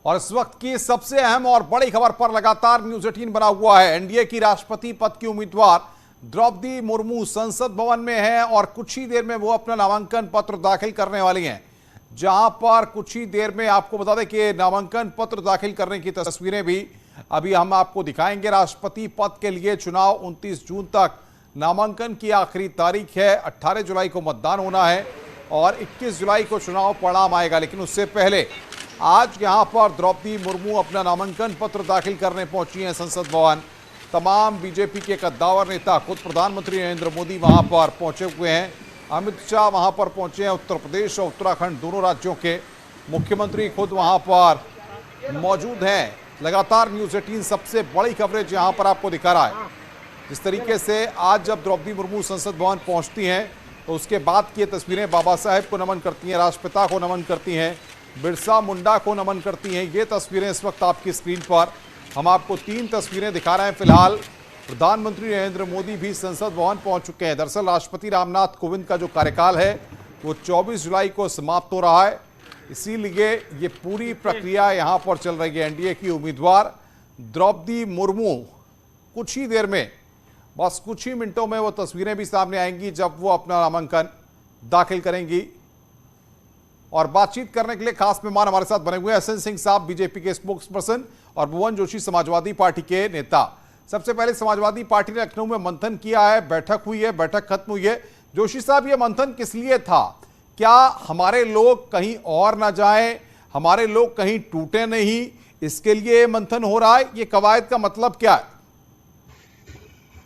और इस वक्त की सबसे अहम और बड़ी खबर पर लगातार न्यूज़ 18 बना हुआ है। एनडीए की राष्ट्रपति पद की उम्मीदवार द्रौपदी मुर्मू संसद भवन में है और कुछ ही देर में वो अपना नामांकन पत्र दाखिल करने वाली हैं। जहां पर कुछ ही देर में आपको बता दें कि नामांकन पत्र दाखिल करने की तस्वीरें भी अभी हम आपको दिखाएंगे। राष्ट्रपति पद के लिए चुनाव 29 जून तक नामांकन की आखिरी तारीख है। 18 जुलाई को मतदान होना है और 21 जुलाई को चुनाव परिणाम आएगा। लेकिन उससे पहले आज यहां पर द्रौपदी मुर्मू अपना नामांकन पत्र दाखिल करने पहुंची हैं संसद भवन। तमाम बीजेपी के कद्दावर नेता, खुद प्रधानमंत्री नरेंद्र मोदी वहां पर पहुंचे हुए हैं। अमित शाह वहां पर पहुंचे हैं। उत्तर प्रदेश और उत्तराखंड दोनों राज्यों के मुख्यमंत्री खुद वहां पर मौजूद हैं। लगातार न्यूज़ 18 सबसे बड़ी कवरेज यहां पर आपको दिखा रहा है। जिस तरीके से आज जब द्रौपदी मुर्मू संसद भवन पहुंचती हैं तो उसके बाद की तस्वीरें बाबा साहेब को नमन करती हैं, राष्ट्रपिता को नमन करती हैं, बिरसा मुंडा को नमन करती हैं। ये तस्वीरें इस वक्त आपकी स्क्रीन पर हम आपको 3 तस्वीरें दिखा रहे हैं। फिलहाल प्रधानमंत्री नरेंद्र मोदी भी संसद भवन पहुंच चुके हैं। दरअसल राष्ट्रपति रामनाथ कोविंद का जो कार्यकाल है वो 24 जुलाई को समाप्त हो रहा है, इसीलिए ये पूरी प्रक्रिया यहाँ पर चल रही है। एनडीए की उम्मीदवार द्रौपदी मुर्मू कुछ ही देर में, बस कुछ ही मिनटों में वो तस्वीरें भी सामने आएंगी जब वो अपना नामांकन दाखिल करेंगी। और बातचीत करने के लिए खास मेहमान हमारे साथ बने हुए हैं एसएन सिंह साहब, बीजेपी के स्पोक्स पर्सन, और भुवन जोशी, समाजवादी पार्टी के नेता। सबसे पहले समाजवादी पार्टी ने लखनऊ में मंथन किया है, बैठक हुई है, बैठक खत्म हुई है। जोशी साहब, ये मंथन किस लिए था? क्या हमारे लोग कहीं और ना जाएं, हमारे लोग कहीं टूटे नहीं, इसके लिए मंथन हो रहा है? ये कवायद का मतलब क्या है?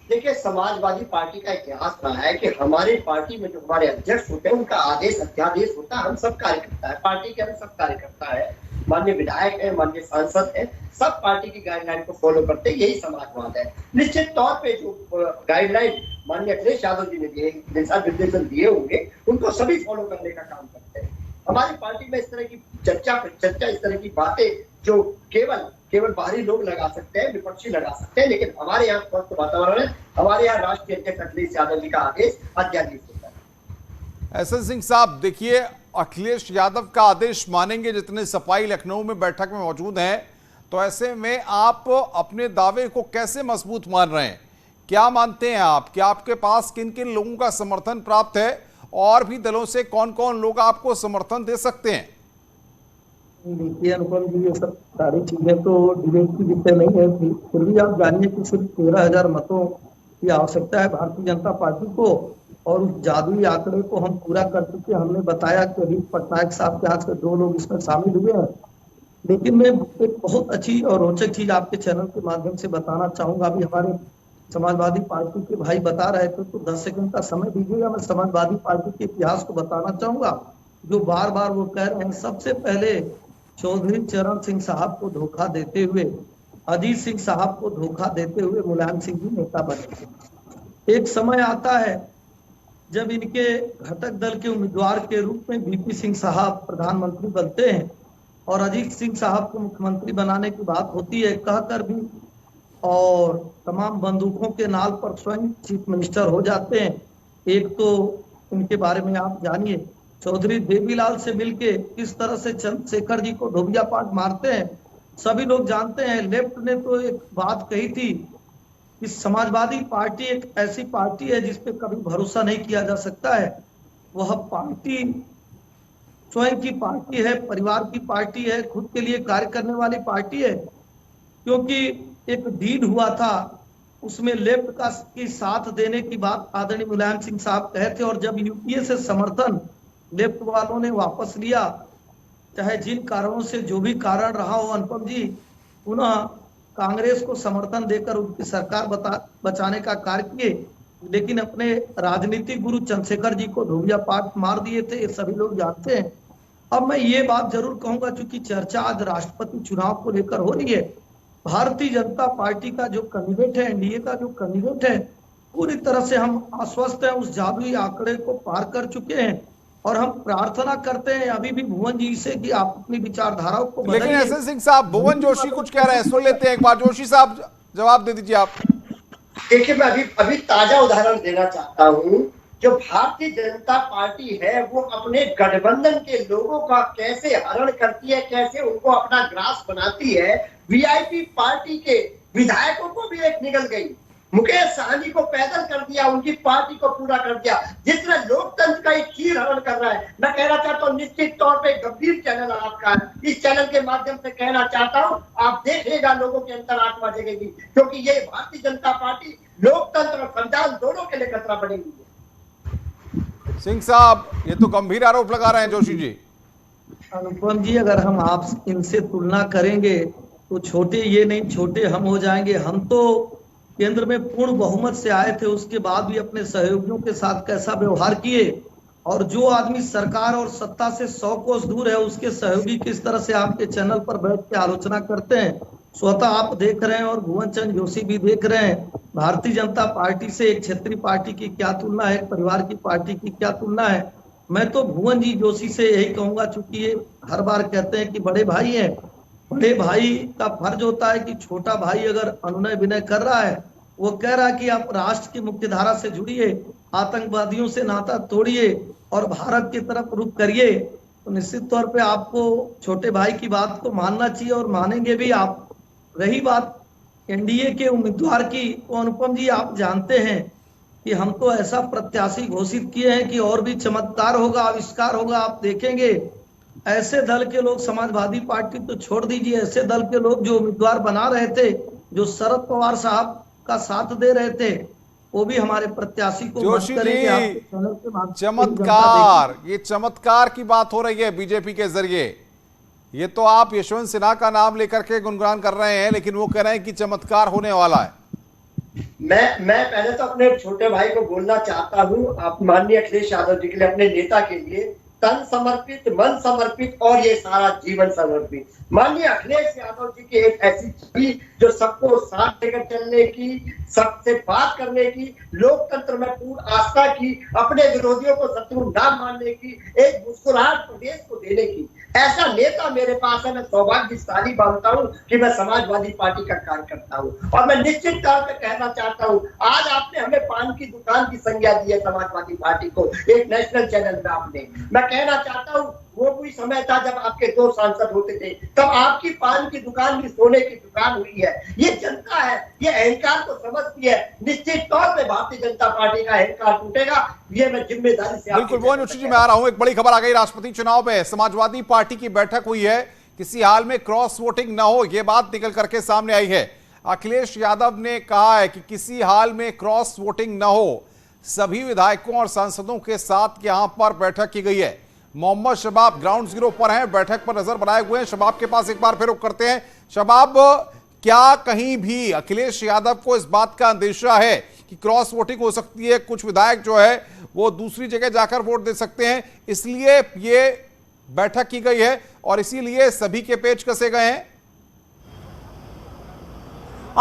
देखिए, समाजवादी पार्टी का इतिहास रहा है कि हमारी पार्टी में जो हमारे अध्यक्ष होते हैं उनका आदेश अध्यादेश होता है। हम सब कार्यकर्ता है, पार्टी के हम सब कार्यकर्ता है, माननीय विधायक है, माननीय सांसद है, सब पार्टी की गाइडलाइन को फॉलो करते हैं। यही समाजवाद है। निश्चित तौर पे जो गाइडलाइन माननीय अखिलेश यादव जी ने दिए, दिशा निर्देशन दिए होंगे, उनको सभी फॉलो करने का काम करते हैं। हमारी पार्टी में इस तरह की चर्चा, इस तरह की बातें जो केवल बाहरी लोग लगा सकते हैं, विपक्षी लगा सकते हैं, लेकिन हमारे यहाँ स्वस्थ वातावरण है। हमारे यहाँ राष्ट्रीय अध्यक्ष अखिलेश यादव जी का आदेश अध्यादेश होता है। एसएन सिंह साहब, देखिए, अखिलेश यादव का आदेश मानेंगे जितने सपाई लखनऊ में बैठक में मौजूद हैं, तो ऐसे में आप अपने दावे को कैसे मजबूत मान रहे हैं? क्या मानते हैं आप कि आपके पास किन किन लोगों का समर्थन प्राप्त है और भी दलों से कौन कौन लोग आपको समर्थन दे सकते हैं? देखिए अनुपम जी, ये सब सारी चीजें तो डिबेट की विषय नहीं है। फिर भी आप जानिए कि सिर्फ 13,000 मतों की आवश्यकता है भारतीय जनता पार्टी को, और उस जादुई आंकड़े को हम पूरा कर चुके। हमने बताया कि अभी पटनायक साहब के हाथ से 2 लोग इसमें शामिल हुए हैं। लेकिन मैं एक बहुत अच्छी और रोचक चीज आपके चैनल के माध्यम से बताना चाहूंगा। अभी हमारे समाजवादी पार्टी के भाई बता रहे थे, तो 10 सेकंड का समय दीजिएगा। मैं समाजवादी पार्टी के इतिहास को बताना चाहूंगा, जो बार बार वो कह रहे हैं। सबसे पहले चौधरी चरण सिंह साहब को धोखा देते हुए, अजीत सिंह साहब को धोखा देते हुए मुलायम सिंह जी नेता बने थे। एक समय आता है जब इनके घटक दल के उम्मीदवार के रूप में वीपी सिंह साहब प्रधानमंत्री बनते हैं और अजीत सिंह साहब को मुख्यमंत्री बनाने की बात होती है, कहकर भी, और तमाम बंदूकों के नाल पर स्वयं चीफ मिनिस्टर हो जाते हैं। एक तो इनके बारे में आप जानिए, चौधरी देवीलाल से मिलके किस तरह से चंद्रशेखर जी को धोबिया पाट मारते हैं, सभी लोग जानते हैं। लेफ्ट ने तो एक बात कही थी कि समाजवादी पार्टी एक ऐसी पार्टी है जिस पे कभी भरोसा नहीं किया जा सकता है। वह पार्टी स्वयं की पार्टी है, परिवार की पार्टी है, खुद के लिए कार्य करने वाली पार्टी है। क्योंकि एक डील हुआ था, उसमें लेफ्ट का की साथ देने की बात आदरणीय मुलायम सिंह साहब कहे थे, और जब यूपीए से समर्थन लेफ्ट वालों ने वापस लिया, चाहे जिन कारणों से जो भी कारण रहा हो अनुपम जी, पुनः कांग्रेस को समर्थन देकर उनकी सरकार बचाने का कार्य किए, लेकिन अपने राजनीतिक गुरु चंद्रशेखर जी को धोबिया पाट मार दिए थे। ये सभी लोग जानते हैं। अब मैं ये बात जरूर कहूंगा, चूंकि चर्चा आज राष्ट्रपति चुनाव को लेकर हो रही है, भारतीय जनता पार्टी का जो कैंडिडेट है, एनडीए का जो कैंडिडेट है, पूरी तरह से हम आश्वस्त हैं। उस जादुई आंकड़े को पार कर चुके हैं और हम प्रार्थना करते हैं अभी भी भुवन जी से कि आप अपनी विचारधाराओं को बदलिए। लेकिन एसएन सिंह साहब, भुवन जोशी कुछ कह रहे हैं, सुन लेते हैं एक बार। जोशी साहब, जवाब दे दीजिए आप। देखिए, मैं अभी ताजा उदाहरण देना चाहता हूँ जो भारतीय जनता पार्टी है वो अपने गठबंधन के लोगों का कैसे हरण करती है, कैसे उनको अपना ग्रास बनाती है। वीआईपी पार्टी के विधायकों को भी एक निगल गई, मुकेश सहनी को पैदल कर दिया, उनकी पार्टी को पूरा कर दिया। जिस तरह लोकतंत्र का एक चीर हरण कर रहा है, मैं कहना चाहता हूँ निश्चित तौर पे गंभीर चैनल आपका है। इस चैनल के माध्यम से कहना चाहता हूँ, आप देखिएगा लोगों के अंदर आत्मा जगेगी, क्योंकि ये भारतीय जनता पार्टी लोकतंत्र और संविधान दोनों के लिए खतरा बनी हुई है। सिंह साहब, ये तो गंभीर आरोप लगा रहे हैं जोशी जी। अनुपम जी, अगर हम आप इनसे तुलना करेंगे तो छोटे ये नहीं, छोटे हम हो जाएंगे। हम तो केंद्र में पूर्ण बहुमत से आए थे, उसके बाद भी अपने सहयोगियों के साथ कैसा व्यवहार किए, और जो आदमी सरकार और सत्ता से 100 कोस दूर है उसके सहयोगी किस तरह से आपके चैनल पर बैठ के आलोचना करते हैं, स्वतः आप देख रहे हैं और भुवन चंद्र जोशी भी देख रहे हैं। भारतीय जनता पार्टी से एक क्षेत्रीय पार्टी की क्या तुलना है, एक परिवार की पार्टी की क्या तुलना है। मैं तो भुवन जी जोशी से यही कहूंगा, चूंकि ये हर बार कहते हैं कि बड़े भाई हैं, बड़े भाई का फर्ज होता है कि छोटा भाई अगर अनुनय विनय कर रहा है, वो कह रहा है कि आप राष्ट्र की मुख्यधारा से जुड़िए, आतंकवादियों से नाता तोड़िए और भारत की तरफ रुख करिए, तो निश्चित तौर पे आपको छोटे भाई की बात को मानना चाहिए और मानेंगे भी आप। रही बात एनडीए के उम्मीदवार की, तो अनुपम जी आप जानते हैं कि हम तो ऐसा प्रत्याशी घोषित किए हैं कि और भी चमत्कार होगा, आविष्कार होगा। आप देखेंगे ऐसे दल के लोग, समाजवादी पार्टी तो छोड़ दीजिए, ऐसे दल के लोग जो उम्मीदवार बना रहे थे, जो शरद पवार साहब का साथ दे रहे थे, वो भी हमारे प्रत्याशी को जोशी जी, ये चमत्कार की बात हो रही है बीजेपी के जरिए। ये तो आप यशवंत सिन्हा का नाम लेकर के गुनगुनान कर रहे हैं, लेकिन वो कह रहे हैं कि चमत्कार होने वाला है। मैं पहले तो अपने छोटे भाई को बोलना चाहता हूँ, आप माननीय अखिलेश यादव जी के लिए, अपने नेता के लिए तन समर्पित, मन समर्पित और ये सारा जीवन समर्पित। माननीय अखिलेश यादव जी की एक ऐसी छवि जो सबको साथ लेकर चलने की, सबसे बात करने की, लोकतंत्र में पूर्ण आस्था की, अपने विरोधियों को शत्रु ना मानने की, एक मुस्कुराहट प्रदेश को देने की, ऐसा नेता मेरे पास है। मैं सौभाग्यशाली मानता हूं कि मैं समाजवादी पार्टी का कार्यकर्ता हूं। और मैं निश्चित तौर पर कहना चाहता हूं, आज आपने हमें पान की दुकान की संज्ञा दी है समाजवादी पार्टी को, एक नेशनल चैनल में आपने। मैं कहना चाहता हूं, वो कोई समय था जब आपके 2 सांसद होते थे, तब आपकी पान की दुकान भी सोने की दुकान हुई है। ये जनता है, ये अहंकार को समझती है। निश्चित तौर पे भारतीय जनता पार्टी का अहंकार टूटेगा, ये मैं जिम्मेदारी से। बिल्कुल भुवन जोशी जी, मैं आ रहा हूं। एक बड़ी खबर आ गई राष्ट्रपति चुनाव में, समाजवादी पार्टी की बैठक हुई है, किसी हाल में क्रॉस वोटिंग न हो, यह बात निकल करके सामने आई है। अखिलेश यादव ने कहा है कि किसी हाल में क्रॉस वोटिंग न हो, सभी विधायकों और सांसदों के साथ यहां पर बैठक की गई है। मोहम्मद शबाब ग्राउंड जीरो पर हैं, बैठक पर नजर बनाए हुए हैं। शबाब के पास एक बार फिर रुख करते हैं। शबाब, क्या कहीं भी अखिलेश यादव को इस बात का अंदेशा है कि क्रॉस वोटिंग हो सकती है, कुछ विधायक जो है वो दूसरी जगह जाकर वोट दे सकते हैं, इसलिए ये बैठक की गई है और इसीलिए सभी के पेच कसे गए हैं?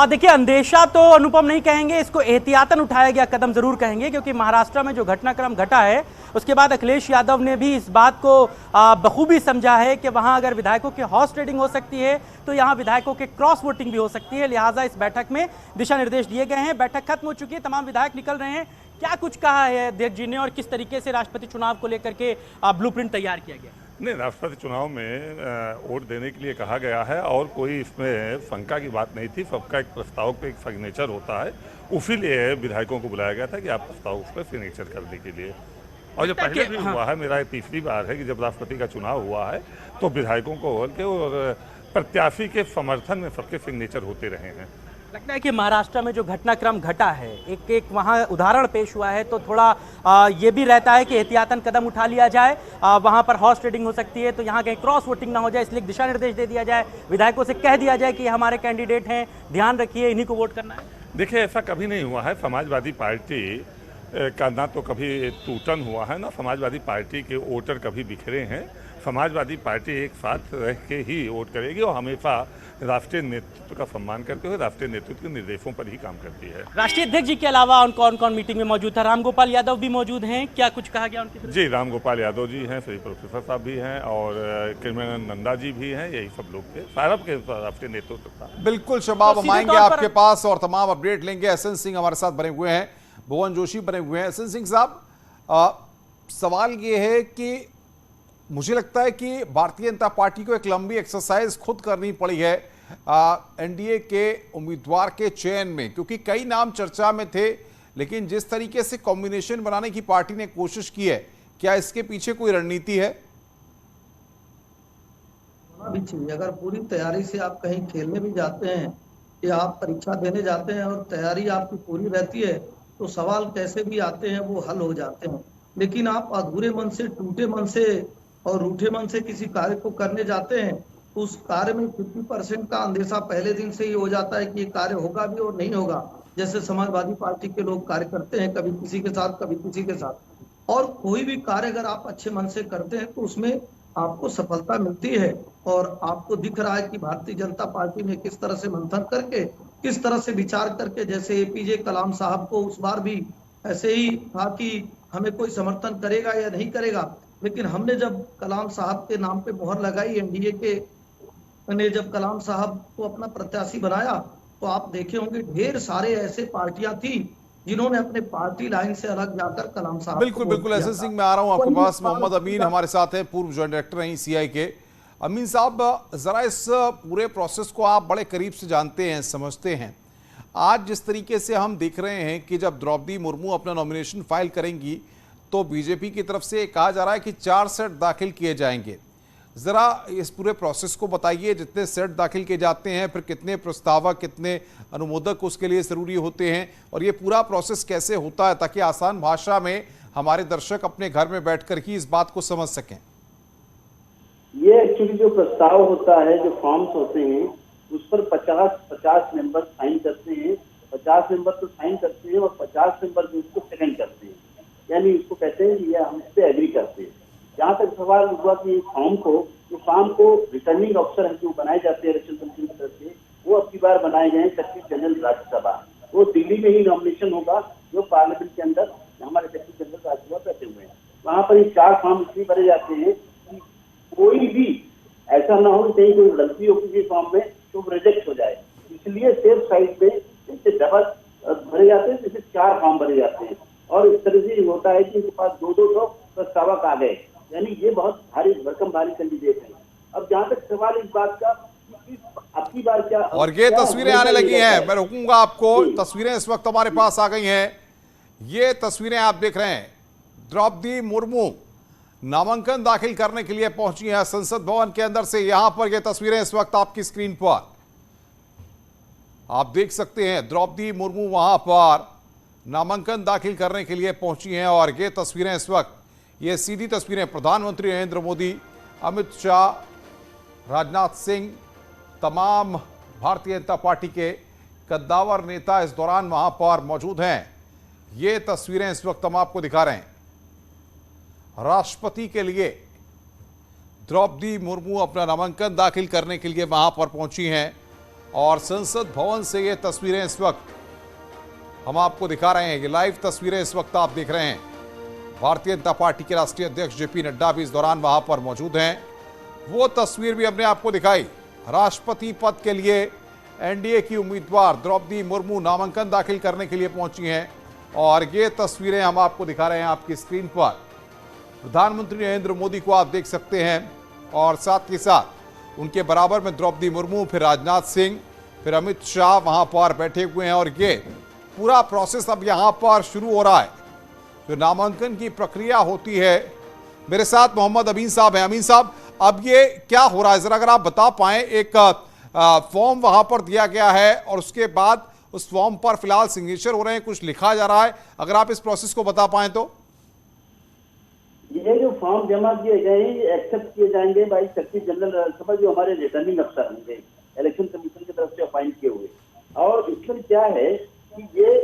देखिए, अंदेशा तो अनुपम नहीं कहेंगे, इसको एहतियातन उठाया गया कदम जरूर कहेंगे, क्योंकि महाराष्ट्र में जो घटनाक्रम घटा है उसके बाद अखिलेश यादव ने भी इस बात को बखूबी समझा है कि वहां अगर विधायकों की हॉर्स ट्रेडिंग हो सकती है तो यहां विधायकों के क्रॉस वोटिंग भी हो सकती है। लिहाजा इस बैठक में दिशा निर्देश दिए गए हैं। बैठक खत्म हो चुकी है, तमाम विधायक निकल रहे हैं। क्या कुछ कहा है अध्यक्ष जी ने और किस तरीके से राष्ट्रपति चुनाव को लेकर के ब्लूप्रिंट तैयार किया गया? नहीं, राष्ट्रपति चुनाव में वोट देने के लिए कहा गया है और कोई इसमें शंका की बात नहीं थी। सबका एक प्रस्ताव पे एक सिग्नेचर होता है, उसीलिए विधायकों को बुलाया गया था कि आप प्रस्ताव उस पर सिग्नेचर करने के लिए। और जो पहले भी हुआ है, मेरा तीसरी बार है कि जब राष्ट्रपति का चुनाव हुआ है तो विधायकों को और प्रत्याशी के समर्थन में सबके सिग्नेचर होते रहे हैं। लगता है कि महाराष्ट्र में जो घटनाक्रम घटा है, एक वहाँ उदाहरण पेश हुआ है, तो थोड़ा ये भी रहता है कि एहतियातन कदम उठा लिया जाए। वहाँ पर हॉर्स ट्रेडिंग हो सकती है, तो यहाँ कहीं क्रॉस वोटिंग ना हो जाए, इसलिए दिशा निर्देश दे दिया जाए, विधायकों से कह दिया जाए कि हमारे कैंडिडेट हैं, ध्यान रखिए, इन्हीं को वोट करना है। देखिए, ऐसा कभी नहीं हुआ है। समाजवादी पार्टी का ना तो कभी टूटन हुआ है, ना समाजवादी पार्टी के वोटर कभी बिखरे हैं। समाजवादी पार्टी एक साथ रह के ही वोट करेगी और हमेशा राष्ट्रीय नेतृत्व का सम्मान करते हुए राष्ट्रीय नेतृत्व के निर्देशों पर ही काम करती है। राष्ट्रीय अध्यक्ष जी के अलावा कौन कौन मीटिंग में मौजूद था? रामगोपाल यादव भी मौजूद हैं, क्या कुछ कहा गया उनकी तरफ? जी, रामगोपाल यादव जी हैं, श्री प्रोफेसर साहब भी हैं और कृष्णानंद नंदा जी भी हैं, यही सब लोग थे, सारा के राष्ट्रीय नेतृत्व था। बिल्कुल शबाब, हम आएंगे आपके पास और तमाम अपडेट लेंगे। एसएन सिंह हमारे साथ बने हुए हैं, भुवन जोशी बने हुए हैं। एसएन सिंह साहब, सवाल ये है कि मुझे लगता है कि भारतीय जनता पार्टी को एक लंबी एक्सरसाइज खुद करनी पड़ी है एनडीए के उम्मीदवार के चयन में, क्योंकि कई नाम चर्चा में थे, लेकिन जिस तरीके से कॉम्बिनेशन बनाने की पार्टी ने कोशिश की है, क्या इसके पीछे कोई रणनीति है? होना भी चाहिए। अगर पूरी तैयारी से आप कहीं खेलने भी जाते हैं या आप परीक्षा देने जाते हैं और तैयारी आपकी पूरी रहती है, तो सवाल कैसे भी आते हैं वो हल हो जाते हैं। लेकिन आप अधूरे मन से, टूटे मन से और रूठे मन से किसी कार्य को करने जाते हैं, तो उस कार्य में 50% का अंदेशा पहले दिन से ही हो जाता है कि ये कार्य होगा भी और नहीं होगा। जैसे समाजवादी पार्टी के लोग कार्य करते हैं, कभी किसी के साथ कभी किसी के साथ। और कोई भी कार्य अगर आप अच्छे मन से करते हैं तो उसमें आपको सफलता मिलती है। और आपको दिख रहा है कि भारतीय जनता पार्टी ने किस तरह से मंथन करके, किस तरह से विचार करके, जैसे एपीजे कलाम साहब को उस बार भी ऐसे ही था कि हमें कोई समर्थन करेगा या नहीं करेगा, लेकिन हमने जब कलाम साहब के नाम पे मोहर लगाई, एनडीए के ने जब कलाम साहब को अपना प्रत्याशी बनाया, तो आप देखे होंगे ढेर सारे ऐसे पार्टियां थी जिन्होंने अपने पार्टी लाइन से अलग जाकर कलाम साहब बिल्कुल बिल्कुल। एस एस सिंह, मैं आ रहा हूं आपके पास। मोहम्मद अमीन हमारे साथ हैं, पूर्व जॉइंट डायरेक्टर हैं सीआई के। अमीन साहब, जरा इस पूरे प्रोसेस को आप बड़े करीब से जानते हैं, समझते हैं। आज जिस तरीके से हम देख रहे हैं कि जब द्रौपदी मुर्मू अपना नॉमिनेशन फाइल करेंगी तो बीजेपी की तरफ से कहा जा रहा है कि 4 सेट दाखिल किए जाएंगे। जरा इस पूरे प्रोसेस को बताइए, जितने सेट दाखिल किए जाते हैं, फिर कितने प्रस्तावक, कितने अनुमोदक उसके लिए जरूरी होते हैं, और ये पूरा प्रोसेस कैसे होता है, ताकि आसान भाषा में हमारे दर्शक अपने घर में बैठकर ही इस बात को समझ सकें। ये एक्चुअली जो प्रस्ताव होता है, जो फॉर्म्स होते हैं, उस पर 50 मेंबर साइन करते हैं। 50 मेंबर तो साइन करते हैं और 50 मेंबर जो उसको सेकंड करते हैं, यानी उसको कहते हैं ये हम इस पे एग्री करते हैं। जहाँ तक सवाल हुआ कि फॉर्म को रिटर्निंग अफसर है जो बनाए जाते हैं इलेक्शन कमीशन की तरफ से, वो अब की बार बनाए गए हैं सेक्रेटरी जनरल राज्यसभा। वो दिल्ली में ही नॉमिनेशन होगा, जो पार्लियामेंट के अंदर हमारे सेक्रेटरी जनरल राज्यसभा बैठे हुए हैं। वहाँ पर ये 4 फॉर्म इसलिए भरे जाते हैं कि कोई भी ऐसा ना हो कि कहीं कोई गलती हो किसी फॉर्म में तो रिजेक्ट हो जाए, इसलिए सेफ साइड पे इसे डबल भरे जाते हैं। जैसे 4 फॉर्म भरे जाते हैं और इस तरह से होता है कि उनके पास 200 प्रस्तावक आ गए, यानी ये बहुत भारी भरकम भारी कैंडिडेट है। अब जहाँ तक सवाल इस बात का कि अब की बार क्या, और ये तस्वीरें आने लगी हैं, मैं रोकूंगा आपको। तस्वीरें इस वक्त हमारे पास आ गई हैं। ये तस्वीरें आप देख रहे हैं, द्रौपदी मुर्मू नामांकन दाखिल करने के लिए पहुंची हैं संसद भवन के अंदर से। यहां पर ये तस्वीरें इस वक्त आपकी स्क्रीन पर आप देख सकते हैं। द्रौपदी मुर्मू वहां पर नामांकन दाखिल करने के लिए पहुंची हैं, और ये तस्वीरें इस वक्त, ये सीधी तस्वीरें प्रधानमंत्री नरेंद्र मोदी, अमित शाह, राजनाथ सिंह, तमाम भारतीय जनता पार्टी के कद्दावर नेता इस दौरान वहां पर मौजूद हैं। ये तस्वीरें इस वक्त हम आपको दिखा रहे हैं। राष्ट्रपति के लिए द्रौपदी मुर्मू अपना नामांकन दाखिल करने के लिए वहां पर पहुंची हैं, और संसद भवन से ये तस्वीरें इस वक्त हम आपको दिखा रहे हैं। ये लाइव तस्वीरें इस वक्त आप देख रहे हैं। भारतीय जनता पार्टी के राष्ट्रीय अध्यक्ष जेपी नड्डा भी इस दौरान वहां पर मौजूद हैं। वो तस्वीर भी हमने आपको दिखाई। राष्ट्रपति पद के लिए एनडीए की उम्मीदवार द्रौपदी मुर्मू नामांकन दाखिल करने के लिए पहुंची हैं, और ये तस्वीरें हम आपको दिखा रहे हैं आपकी स्क्रीन पर। प्रधानमंत्री नरेंद्र मोदी को आप देख सकते हैं, और साथ ही साथ उनके बराबर में द्रौपदी मुर्मू, फिर राजनाथ सिंह, फिर अमित शाह वहां पर बैठे हुए हैं। और ये पूरा प्रोसेस अब यहां पर शुरू हो रहा है, जो नामांकन की प्रक्रिया होती है। मेरे साथ मोहम्मद अमीन साहब हैं। अमीन साहब, अब ये क्या हो रहा है, जरा अगर आप बता पाएं। एक फॉर्म वहां पर दिया गया है और उसके बाद उस फॉर्म पर फिलहाल सिग्नेचर हो रहे हैं, कुछ लिखा जा रहा है, अगर आप इस प्रोसेस को बता पाएं तो। ये जो फॉर्म जमा किए गए हैं एक्सेप्ट किए जाएंगे बाई सेक्रेटरी जनरल राज्यसभा, जो हमारे रिटर्निंग अफसर होंगे इलेक्शन कमीशन की तरफ से अपॉइंट किए हुए। और इसमें क्या है कि ये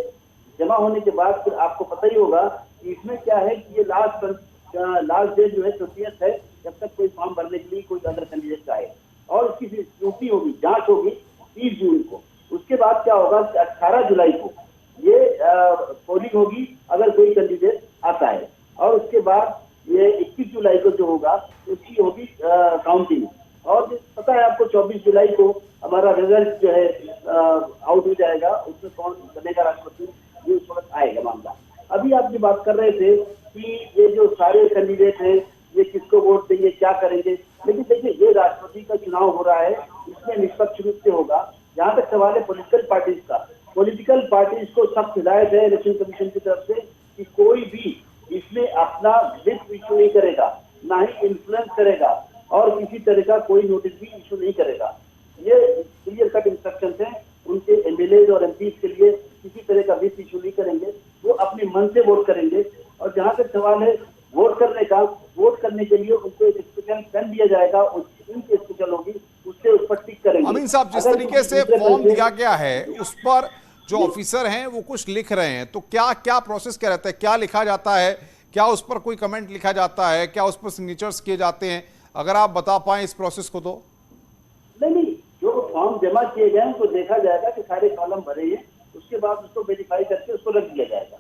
जमा होने के बाद फिर आपको पता ही होगा कि इसमें क्या है कि ये लास्ट डेट जो है 30 है, जब तक कोई फॉर्म भरने के लिए कोई अदर कैंडिडेट आए, और इसकी स्क्रूटनी होगी, जांच होगी 30 जून को। उसके बाद क्या होगा कि 18 जुलाई को ये पोलिंग होगी अगर कोई कैंडिडेट आता है, और उसके बाद ये 21 जुलाई को जो होगा उसकी होगी काउंटिंग। और पता है आपको 24 जुलाई को हमारा रिजल्ट जो है आउट हो जाएगा, उसमें कौन बनेगा राष्ट्रपति, ये उस वक्त आएगा मामला। अभी आप जो बात कर रहे थे कि कैंडिडेट हैं, ये किसको वोट देंगे, क्या करेंगे। लेकिन देखिए, ये राष्ट्रपति का चुनाव हो रहा है, इसमें निष्पक्ष रूप से होगा। जहाँ तक सवाल है पॉलिटिकल पार्टीज का, पॉलिटिकल पार्टीज को सख्त हिदायत है इलेक्शन कमीशन की तरफ से कि कोई भी इसमें अपना विप इशू नहीं करेगा, ना ही इन्फ्लुएंस करेगा, और किसी तरह का कोई नोटिस भी इशू नहीं करेगा। ये क्लियर कट इंस्ट्रक्शन है उनके एमएलए और एमपी के लिए, किसी तरह का विप इशू नहीं करेंगे, वो अपने मन से वोट करेंगे। और जहाँ तक सवाल है वोट करने का, वोट करने के लिए उनको एक स्पेशल पेन दिया जाएगा, उनकी स्पेशल होगी, उससे उस पर टिक करेंगे। अमीन साहब, जिस तरीके से फॉर्म दिया गया है उस पर जो ऑफिसर हैं वो कुछ लिख रहे हैं, तो क्या क्या प्रोसेस क्या रहता है, क्या लिखा जाता है, क्या उस पर कोई कमेंट लिखा जाता है, क्या उस पर सिग्नेचर्स किए जाते हैं? अगर आप बता पाएं इस प्रोसेस को तो। नहीं, जो फॉर्म जमा किए गए उनको देखा जाएगा कि सारे कॉलम भरे हैं, उसके बाद उसको वेरीफाई करके उसको रख दिया जाएगा।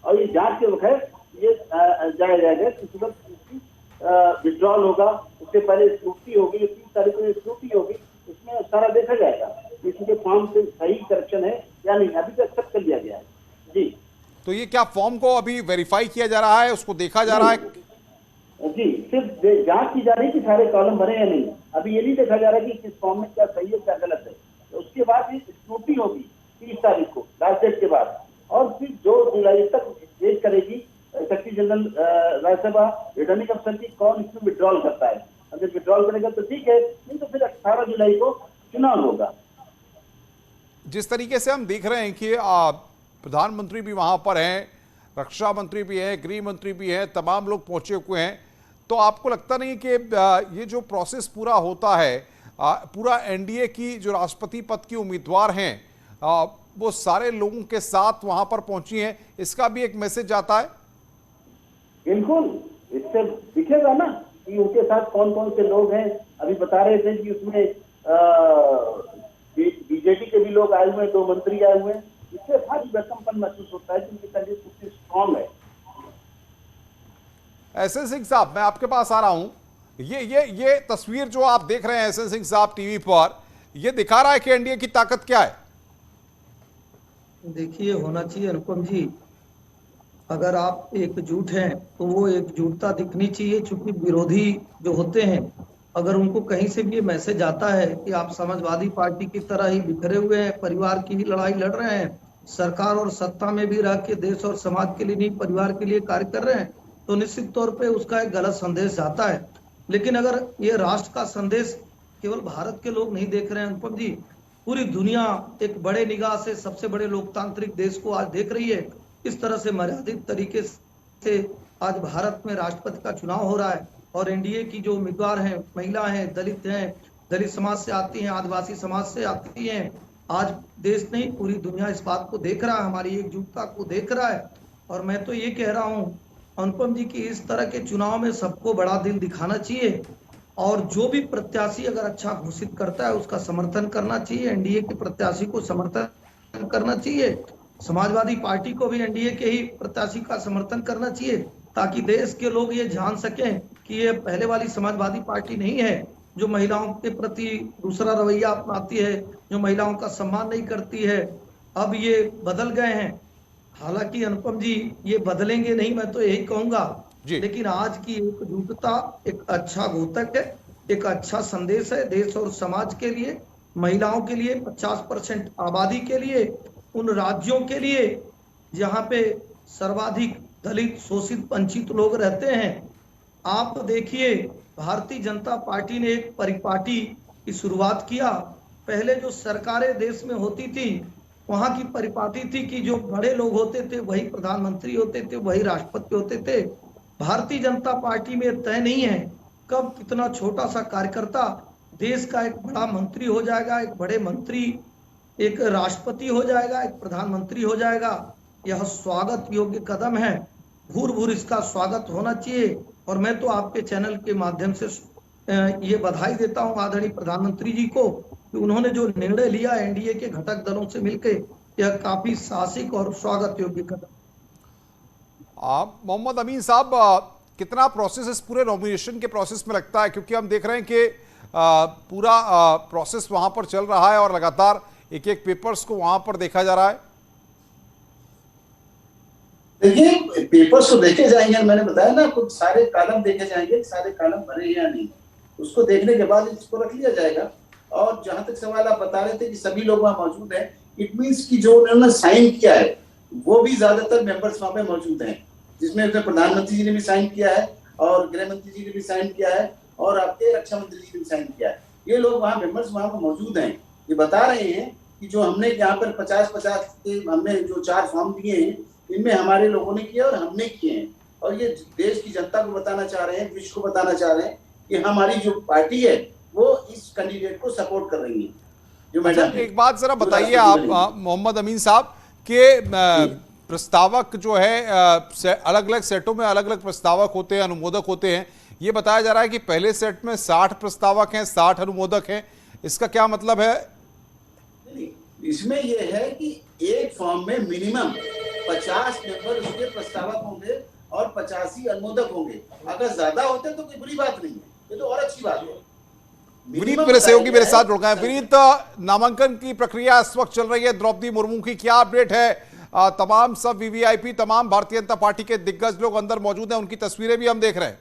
और ये जांच के वक्त ये जाया जाएगा किसी वक्त विड्रॉल होगा, उससे पहले स्क्रूटनी होगी, 30 तारीख को स्क्रूटनी होगी, उसमें सारा देखा जाएगा किसी के फॉर्म से सही करेक्शन है या नहीं। अभी तो एक्सेप्ट कर लिया गया है जी। तो ये क्या फॉर्म को अभी वेरीफाई किया जा रहा है, उसको देखा जा रहा है? जी, सिर्फ जांच की जा रही है कि सारे कॉलम भरे या नहीं। अभी ये नहीं देखा जा रहा है कि किस फॉर्म में क्या सही है क्या गलत है। तो उसके बाद स्क्रूटनी होगी 30 तारीख को, लास्ट डेट के बाद, और फिर 2 जुलाई तक वेट करेगी सेक्रेटरी जनरल राज्यसभा रिटर्निंग अफसर की, कौन इसमें विड्रॉल करता है। अगर विड्रॉल करेगा तो ठीक है, नहीं तो फिर 18 जुलाई को चुनाव होगा। जिस तरीके से हम देख रहे हैं कि प्रधानमंत्री भी वहां पर हैं, रक्षा मंत्री भी हैं, गृह मंत्री भी हैं, तमाम लोग पहुंचे हुए हैं, तो आपको लगता नहीं कि ये जो प्रोसेस पूरा होता है, पूरा एनडीए की जो राष्ट्रपति पद की उम्मीदवार हैं वो सारे लोगों के साथ वहां पर पहुंची हैं, इसका भी एक मैसेज जाता है? बिल्कुल, इससे दिखेगा ना कि उनके साथ कौन कौन से लोग हैं। अभी बता रहे थे कि उसमें बीजेपी के भी लोग आए हुए हैं, 2 मंत्री आए हुए हैं। इससे भारी भरकमपन महसूस होता है कि उनकी तंजीब कितनी स्ट्रॉन्ग है। एसएन सिंह साहब, मैं आपके पास आ रहा हूं। ये तस्वीर जो आप देख रहे हैं एसएन सिंह साहब टीवी पर, ये दिखा रहा है कि एनडीए की ताकत क्या है? देखिए, होना चाहिए अनुपम जी, अगर आप एकजुट हैं तो वो एकजुटता दिखनी चाहिए। चूंकि विरोधी जो होते हैं, अगर उनको कहीं से भी ये मैसेज आता है कि आप समाजवादी पार्टी की तरह ही बिखरे हुए हैं, परिवार की ही लड़ाई लड़ रहे हैं, सरकार और सत्ता में भी रह के देश और समाज के लिए नहीं परिवार के लिए कार्य कर रहे हैं, तो निश्चित तौर पे उसका एक गलत संदेश जाता है। लेकिन अगर ये राष्ट्र का संदेश केवल भारत के लोग नहीं देख रहे हैं अनुपम जी, पूरी दुनिया एक बड़े निगाह से सबसे बड़े लोकतांत्रिक देश को आज देख रही है। इस तरह से मर्यादित तरीके से आज भारत में राष्ट्रपति का चुनाव हो रहा है, और एनडीए की जो उम्मीदवार हैं, महिला हैं, दलित समाज से आती हैं, आदिवासी समाज से आती हैं। आज देश नहीं, पूरी दुनिया इस बात को देख रहा है, हमारी एकजुटता को देख रहा है। और मैं तो ये कह रहा हूँ अनुपम जी की इस तरह के चुनाव में सबको बड़ा दिल दिखाना चाहिए, और जो भी प्रत्याशी अगर अच्छा घोषित करता है उसका समर्थन करना चाहिए। एनडीए के प्रत्याशी को समर्थन करना चाहिए, समाजवादी पार्टी को भी एनडीए के ही प्रत्याशी का समर्थन करना चाहिए, ताकि देश के लोग ये जान सकें कि ये पहले वाली समाजवादी पार्टी नहीं है जो महिलाओं के प्रति दूसरा रवैया अपनाती है, जो महिलाओं का सम्मान नहीं करती है। अब ये बदल गए हैं। हालांकि अनुपम जी ये बदलेंगे नहीं, मैं तो यही कहूंगा, लेकिन आज की एकजुटता एक अच्छा घोतक है, एक अच्छा संदेश है देश और समाज के लिए, महिलाओं के लिए, 50% आबादी के लिए, उन राज्यों के लिए जहां पे सर्वाधिक दलित, शोषित, वंचित लोग रहते हैं। आप देखिए, भारतीय जनता पार्टी ने एक परिपाटी की शुरुआत किया। पहले जो सरकारें देश में होती थी वहां की परिपाटी थी कि जो बड़े लोग होते थे वही प्रधानमंत्री होते थे, वही राष्ट्रपति होते थे। भारतीय जनता पार्टी में तय नहीं है कब कितना छोटा सा कार्यकर्ता देश का एक बड़ा मंत्री हो जाएगा, एक बड़े मंत्री, एक राष्ट्रपति हो जाएगा, एक प्रधानमंत्री हो जाएगा। यह स्वागत योग्य कदम है, भूर इसका स्वागत होना चाहिए। और मैं तो आपके चैनल के माध्यम से ये बधाई देता हूं आदरणीय प्रधानमंत्री जी को कि उन्होंने जो निर्णय लिया एनडीए के घटक दलों से मिलकर, यह काफी साहसिक और स्वागत योग्य कदम। मोहम्मद अमीन साहब, कितना प्रोसेस इस पूरे नॉमिनेशन के प्रोसेस में लगता है, क्योंकि हम देख रहे हैं कि पूरा प्रोसेस वहां पर चल रहा है और लगातार एक एक पेपर्स को वहां पर देखा जा रहा है? देखिए पेपर्स तो देखे जाएंगे, मैंने बताया ना आपको, सारे कॉलम देखे जाएंगे, सारे कॉलम भरे या नहीं, उसको देखने के बाद इसको रख लिया जाएगा। और जहां तक सवाल आप बता रहे थे कि सभी लोग वहां मौजूद हैं, इट मीन्स कि जो उन्होंने साइन किया है वो भी ज्यादातर मेंबर्स वहां पे मौजूद हैं, जिसमें प्रधानमंत्री जी ने भी साइन किया है और गृह मंत्री जी ने भी साइन किया है और आपके रक्षा मंत्री जी ने भी साइन किया है। ये लोग वहाँ मेंबर्स वहां पर मौजूद हैं। ये बता रहे हैं कि जो हमने यहाँ पर 50-50 के हमने जो 4 फॉर्म दिए हैं, इनमें हमारे लोगों ने किया और हमने किए हैं, और ये देश की जनता को बताना चाह रहे हैं, विश्व को बताना चाह रहे हैं कि हमारी जो पार्टी है वो इस कैंडिडेट को सपोर्ट कर रही है। जो मैडम एक बात जरा बताइए आप मोहम्मद अमीन साहब के प्रस्तावक जो है अलग अलग सेटों में अलग अलग प्रस्तावक होते हैं, अनुमोदक होते हैं। ये बताया जा रहा है कि पहले सेट में 60 प्रस्तावक हैं, 60 अनुमोदक हैं, इसका क्या मतलब है? इसमें यह है कि एक फॉर्म में मिनिमम 50 मेंबर उसके प्रस्तावक होंगे और 85 अनुमोदक होंगे। अगर ज्यादा होते तो कोई बुरी बात नहीं है, ये तो और अच्छी बात है। विनीत मेरे सहयोगी मेरे साथ जुड़ गए। विनीत, नामांकन की प्रक्रिया इस वक्त चल रही है द्रौपदी मुर्मू की, क्या अपडेट है? तमाम सब वीवीआईपी, तमाम भारतीय जनता पार्टी के दिग्गज लोग अंदर मौजूद हैं, उनकी तस्वीरें भी हम देख रहे हैं।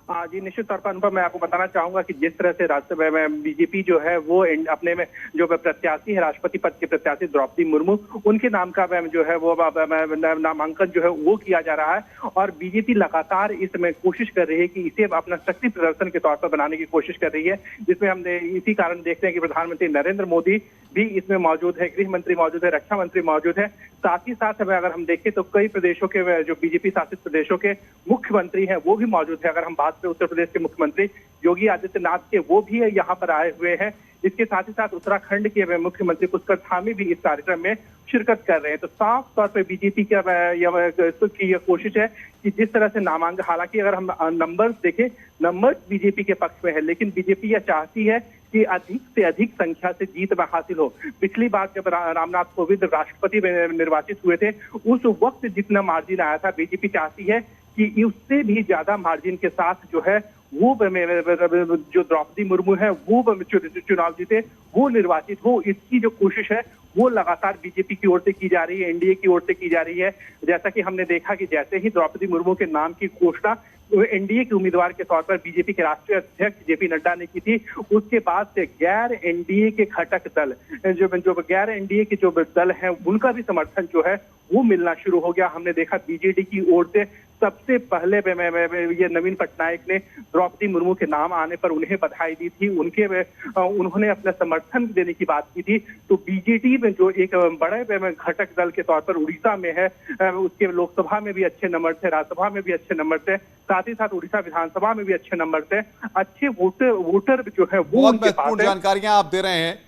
जी निश्चित तौर पर अनुभव, मैं आपको बताना चाहूंगा कि जिस तरह से राज्यसभा में बीजेपी जो है वो अपने में जो प्रत्याशी है, राष्ट्रपति पद के प्रत्याशी द्रौपदी मुर्मू, उनके नाम का जो है वो नामांकन जो है वो किया जा रहा है। और बीजेपी लगातार इसमें कोशिश कर रही है कि इसे अपना शक्ति प्रदर्शन के तौर पर बनाने की कोशिश कर रही है, जिसमें हम इसी कारण देखते हैं कि प्रधानमंत्री नरेंद्र मोदी भी इसमें मौजूद है, गृह मंत्री मौजूद है, रक्षा मंत्री मौजूद है। साथ ही साथ अगर हम देखें तो कई प्रदेशों के जो बीजेपी शासित प्रदेशों के मुख्यमंत्री हैं वो भी मौजूद है। अगर हम बात करें उत्तर प्रदेश के मुख्यमंत्री योगी आदित्यनाथ के, वो भी यहाँ पर आए हुए हैं। इसके साथ ही साथ उत्तराखंड के मुख्यमंत्री पुष्कर धामी भी इस कार्यक्रम में शिरकत कर रहे हैं। तो साफ तौर पर बीजेपी की यह कोशिश है कि जिस तरह से नामांकन, हालांकि अगर हम नंबर्स देखें, नंबर्स बीजेपी के पक्ष में है, लेकिन बीजेपी यह चाहती है कि अधिक से अधिक संख्या से जीत हासिल हो। पिछली बार जब रामनाथ कोविंद राष्ट्रपति निर्वाचित हुए थे, उस वक्त जितना मार्जिन आया था, बीजेपी चाहती है कि उससे भी ज्यादा मार्जिन के साथ जो है वो जो द्रौपदी मुर्मू है वो चुनाव जीते, वो निर्वाचित हो। इसकी जो कोशिश है वो लगातार बीजेपी की ओर से की जा रही है, एनडीए की ओर से की जा रही है। जैसा कि हमने देखा कि जैसे ही द्रौपदी मुर्मू के नाम की घोषणा एनडीए के उम्मीदवार के तौर पर बीजेपी के राष्ट्रीय अध्यक्ष जेपी नड्डा ने की थी, उसके बाद से गैर एनडीए के घटक दल, जो गैर एनडीए के जो दल हैं, उनका भी समर्थन जो है वो मिलना शुरू हो गया। हमने देखा बीजेडी की ओर से सबसे पहले ये नवीन पटनायक ने द्रौपदी मुर्मू के नाम आने पर उन्हें बधाई दी थी, उन्होंने अपना समर्थन देने की बात की थी। तो बीजेडी में जो एक बड़े घटक दल के तौर पर उड़ीसा में है, उसके लोकसभा में भी अच्छे नंबर थे, राज्यसभा में भी अच्छे नंबर थे, साथ ही साथ उड़ीसा विधानसभा में भी अच्छे नंबर थे। अच्छे वोटर जो है वो बहुत महत्वपूर्ण जानकारियां आप दे रहे हैं।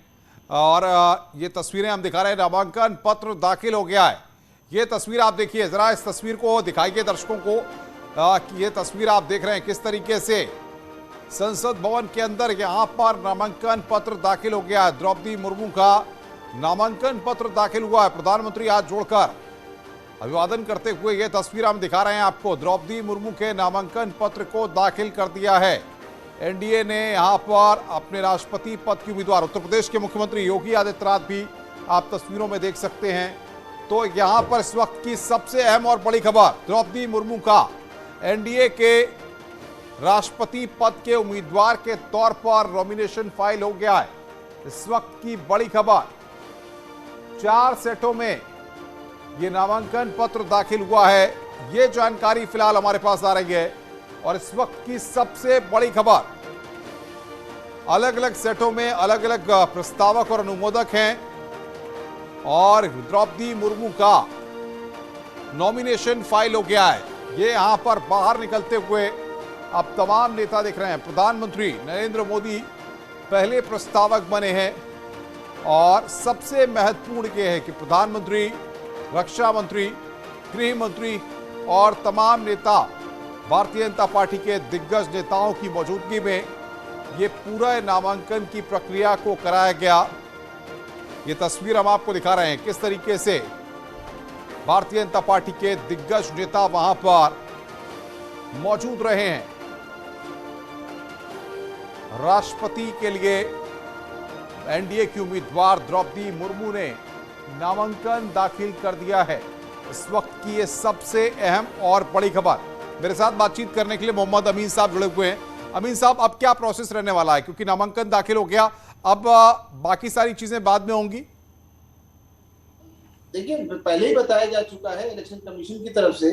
और ये तस्वीरें हम दिखा रहे हैं, नामांकन पत्र दाखिल हो गया है। ये तस्वीर आप देखिए, जरा इस तस्वीर को दिखाइए दर्शकों को कि ये तस्वीर आप देख रहे हैं किस तरीके से संसद भवन के अंदर यहां पर नामांकन पत्र दाखिल हो गया है। द्रौपदी मुर्मू का नामांकन पत्र दाखिल हुआ है। प्रधानमंत्री हाथ जोड़कर अभिवादन करते हुए ये तस्वीर हम दिखा रहे हैं आपको। द्रौपदी मुर्मू के नामांकन पत्र को दाखिल कर दिया है। एनडीए ने यहां पर अपने राष्ट्रपति पद के उम्मीदवार उत्तर प्रदेश के मुख्यमंत्री योगी आदित्यनाथ भी आप तस्वीरों में देख सकते हैं। तो यहां पर इस वक्त की सबसे अहम और बड़ी खबर, द्रौपदी मुर्मू का एनडीए के राष्ट्रपति पद के उम्मीदवार के तौर पर नॉमिनेशन फाइल हो गया है। इस वक्त की बड़ी खबर, 4 सेटों में ये नामांकन पत्र दाखिल हुआ है। ये जानकारी फिलहाल हमारे पास आ रही है। और इस वक्त की सबसे बड़ी खबर, अलग अलग सेटों में अलग अलग प्रस्तावक और अनुमोदक हैं और द्रौपदी मुर्मू का नॉमिनेशन फाइल हो गया है। ये यहां पर बाहर निकलते हुए अब तमाम नेता दिख रहे हैं। प्रधानमंत्री नरेंद्र मोदी पहले प्रस्तावक बने हैं और सबसे महत्वपूर्ण यह है कि प्रधानमंत्री, रक्षा मंत्री, गृह मंत्री और तमाम नेता, भारतीय जनता पार्टी के दिग्गज नेताओं की मौजूदगी में ये पूरा नामांकन की प्रक्रिया को कराया गया। ये तस्वीर हम आपको दिखा रहे हैं किस तरीके से भारतीय जनता पार्टी के दिग्गज नेता वहां पर मौजूद रहे हैं। राष्ट्रपति के लिए एनडीए की उम्मीदवार द्रौपदी मुर्मू ने नामांकन दाखिल कर दिया है। इस वक्त की ये सबसे अहम और बड़ी खबर। मेरे साथ बातचीत करने के लिए मोहम्मद अमीन साहब जुड़े हुए हैं। अमीन साहब, अब क्या प्रोसेस रहने वाला है, क्योंकि नामांकन दाखिल हो गया, अब बाकी सारी चीजें बाद में होंगी? देखिए, पहले ही बताया जा चुका है इलेक्शन कमीशन की तरफ से,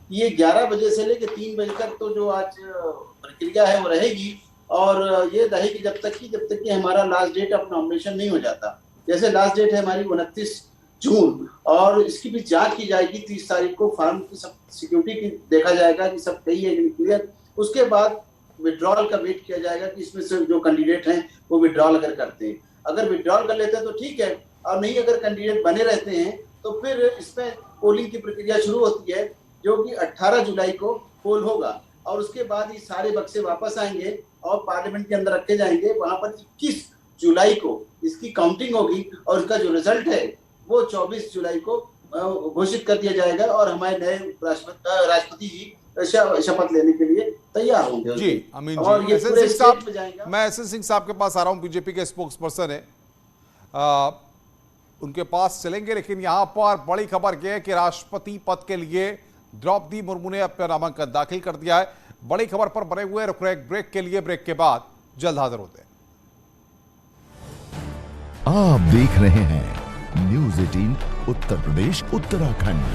ये 11 बजे से लेकर 3 बजे तक तो जो आज प्रक्रिया है वो रहेगी, और ये रहेगी जब तक कि हमारा लास्ट डेट ऑफ नॉमिनेशन नहीं हो जाता। जैसे लास्ट डेट है हमारी 29 जून, और इसकी भी जांच की जाएगी 30 तारीख को। फॉर्म की सब सिक्योरिटी की देखा जाएगा कि सब सही है क्लियर। उसके बाद विड्रॉल का वेट किया जाएगा कि इसमें से जो कैंडिडेट हैं वो विड्रॉल अगर करते हैं, अगर विड्रॉल कर लेते हैं तो ठीक है, और नहीं अगर कैंडिडेट बने रहते हैं तो फिर इसमें पोलिंग की प्रक्रिया शुरू होती है, जो कि 18 जुलाई को पोल होगा, और उसके बाद ये सारे बक्से वापस आएंगे और पार्लियामेंट के अंदर रखे जाएंगे। वहां पर 21 जुलाई को इसकी काउंटिंग होगी, और इसका जो रिजल्ट है वो 24 जुलाई को घोषित कर दिया जाएगा, और हमारे नए राष्ट्रपति जी शपथ लेने के लिए तैयार होंगे। जी अमीन और जी, ये एस एन पूरे सिंह साहब, स्टेट में जाएगा। मैं एस एन सिंह साहब के पास आ रहा हूं, बीजेपी के स्पोक्स पर्सन है, उनके पास चलेंगे, लेकिन यहां पर बड़ी खबर यह है कि राष्ट्रपति पद के लिए द्रौपदी मुर्मू ने अपना नामांकन दाखिल कर दिया है। बड़ी खबर पर बने हुए रुक रहे ब्रेक के लिए, ब्रेक के बाद जल्द हाजिर होते हैं। आप देख रहे हैं न्यूज़ 18 उत्तर प्रदेश उत्तराखंड।